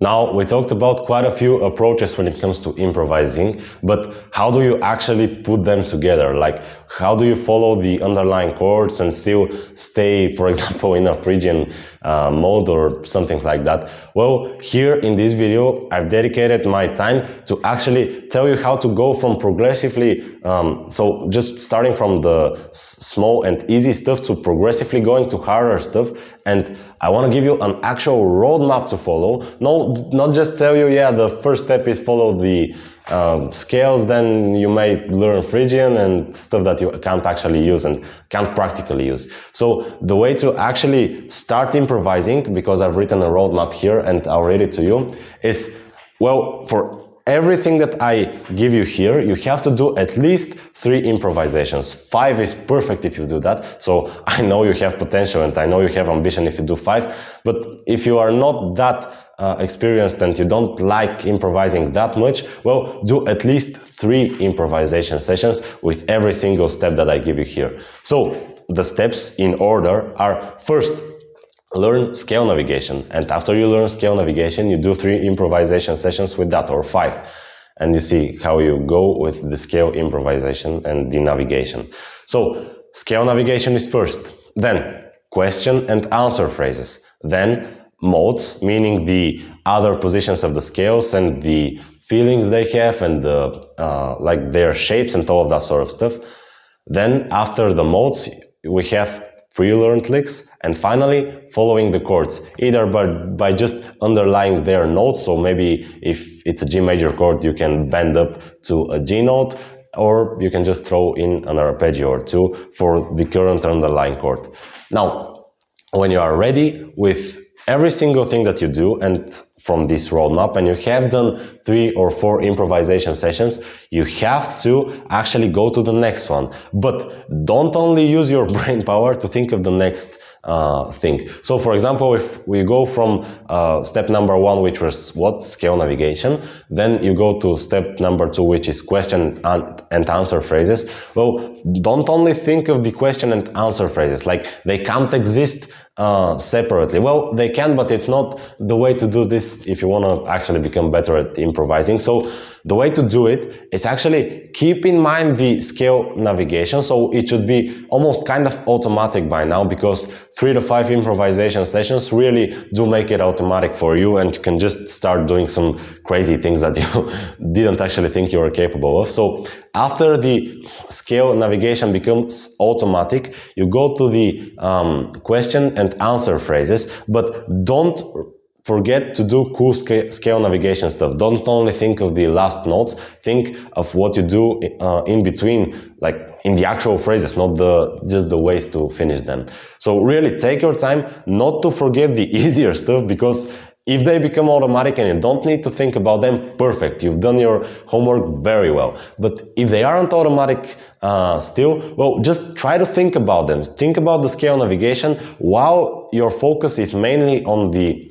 Now, we talked about quite a few approaches when it comes to improvising, but how do you actually put them together? Like, how do you follow the underlying chords and still stay, for example, in a Phrygian mode or something like that? Well, here in this video, I've dedicated my time to actually tell you how to go from progressively, so just starting from the small and easy stuff to progressively going to harder stuff. And I want to give you an actual roadmap to follow. No, not just tell you, yeah, the first step is follow the scales, then you may learn Phrygian and stuff that you can't actually use and can't practically use. So the way to actually start improvising, because I've written a roadmap here and I'll read it to you, is, well, for everything that I give you here, you have to do at least 3 improvisations. 5 is perfect if you do that. So I know you have potential and I know you have ambition if you do 5, but if you are not that experienced and you don't like improvising that much, well, do at least 3 improvisation sessions with every single step that I give you here. So the steps in order are: first, learn scale navigation, and after you learn scale navigation, you do 3 improvisation sessions with that, or 5, and you see how you go with the scale improvisation and the navigation. So scale navigation is first, then question and answer phrases, then modes, meaning the other positions of the scales and the feelings they have and the like their shapes and all of that sort of stuff. Then after the modes, we have pre-learned licks, and finally following the chords, either by just underlying their notes. So maybe if it's a G major chord, you can bend up to a G note, or you can just throw in an arpeggio or 2 for the current underlying chord. Now, when you are ready with every single thing that you do and from this roadmap, and you have done 3 or 4 improvisation sessions, you have to actually go to the next one. But don't only use your brain power to think of the next thing. So for example, if we go from step number 1, which was what? Scale navigation, then you go to step number 2, which is question and answer phrases. Well, don't only think of the question and answer phrases, like they can't exist separately. Well, they can, but it's not the way to do this if you want to actually become better at improvising. So the way to do it is actually keep in mind the scale navigation. So it should be almost kind of automatic by now, because 3 to 5 improvisation sessions really do make it automatic for you, and you can just start doing some crazy things that you didn't actually think you were capable of. So after the scale navigation becomes automatic, you go to the question and answer phrases, but don't forget to do cool scale navigation stuff. Don't only think of the last notes, think of what you do in between, like in the actual phrases, not just the ways to finish them. So really take your time not to forget the easier stuff, because if they become automatic and you don't need to think about them, perfect, you've done your homework very well. But if they aren't automatic still, well, just try to think about them. Think about the scale navigation while your focus is mainly on the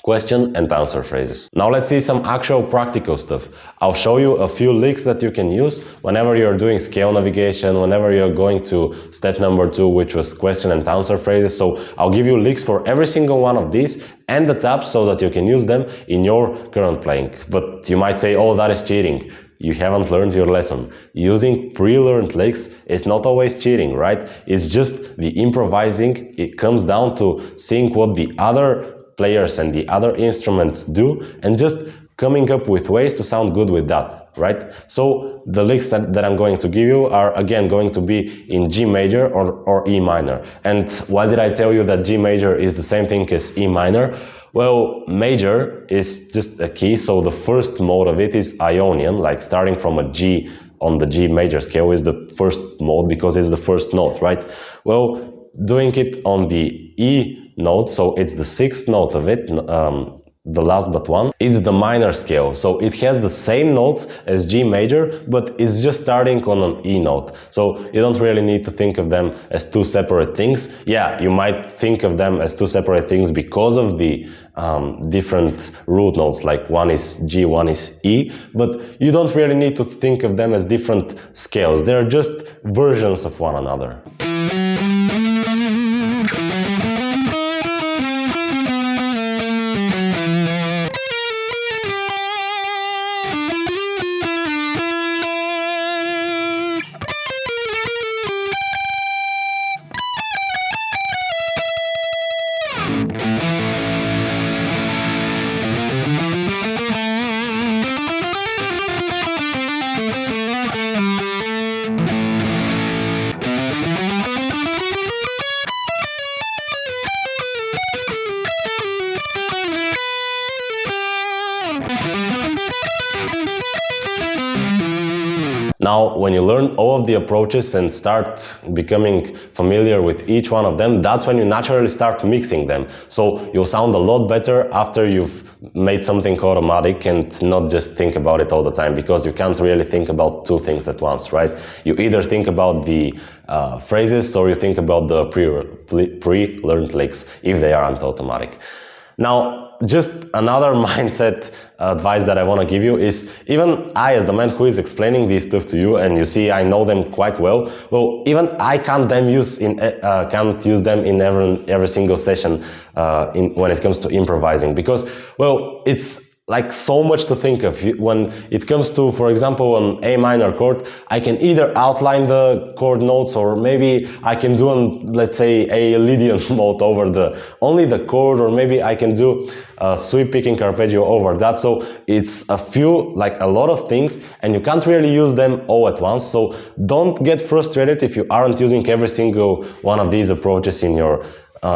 question and answer phrases. Now let's see some actual practical stuff. I'll show you a few licks that you can use whenever you're doing scale navigation, whenever you're going to step number 2, which was question and answer phrases. So I'll give you licks for every single one of these and the taps so that you can use them in your current playing. But you might say, oh, that is cheating. You haven't learned your lesson. Using pre-learned licks is not always cheating, right? It's just the improvising. It comes down to seeing what the other players and the other instruments do and just coming up with ways to sound good with that, right? So the licks that I'm going to give you are again going to be in G major or E minor. And why did I tell you that G major is the same thing as E minor? Well, major is just a key, so the first mode of it is Ionian, like starting from a G on the G major scale is the first mode because it's the first note, right? Well, doing it on the E note, so it's the 6th note of it, the last but one, it's the minor scale. So it has the same notes as G major, but it's just starting on an E note. So you don't really need to think of them as 2 separate things. Yeah, you might think of them as 2 separate things because of the different root notes, like one is G, one is E, but you don't really need to think of them as different scales. They're just versions of one another. Now, when you learn all of the approaches and start becoming familiar with each one of them, that's when you naturally start mixing them. So you'll sound a lot better after you've made something automatic and not just think about it all the time, because you can't really think about two things at once, right? You either think about the phrases or you think about the pre-learned licks if they aren't automatic. Now, just another mindset advice that I want to give you is, even I, as the man who is explaining this stuff to you, and you see I know them quite well, even I can't use them in every single session when it comes to improvising, because, well, it's like so much to think of. When it comes to, for example, an A minor chord, I can either outline the chord notes, or maybe I can do let's say a Lydian mode over only the chord, or maybe I can do a sweep picking arpeggio over that. So it's a lot of things, and you can't really use them all at once. So don't get frustrated if you aren't using every single one of these approaches in your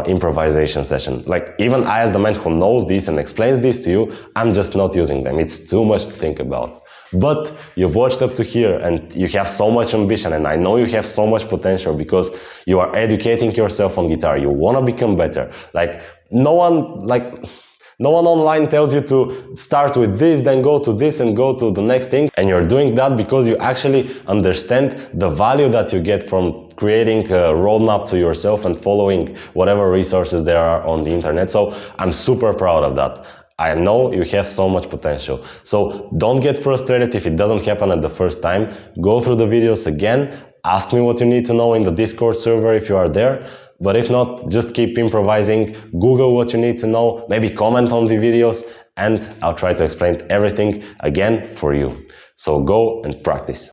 improvisation session. Like, even I, as the man who knows this and explains this to you, I'm just not using them. It's too much to think about. But you've watched up to here and you have so much ambition, and I know you have so much potential because you are educating yourself on guitar. You want to become better. No one online tells you to start with this, then go to this and go to the next thing. And you're doing that because you actually understand the value that you get from creating a roadmap to yourself and following whatever resources there are on the internet. So I'm super proud of that. I know you have so much potential. So don't get frustrated if it doesn't happen at the first time. Go through the videos again. Ask me what you need to know in the Discord server if you are there. But if not, just keep improvising, Google what you need to know, maybe comment on the videos, and I'll try to explain everything again for you. So go and practice.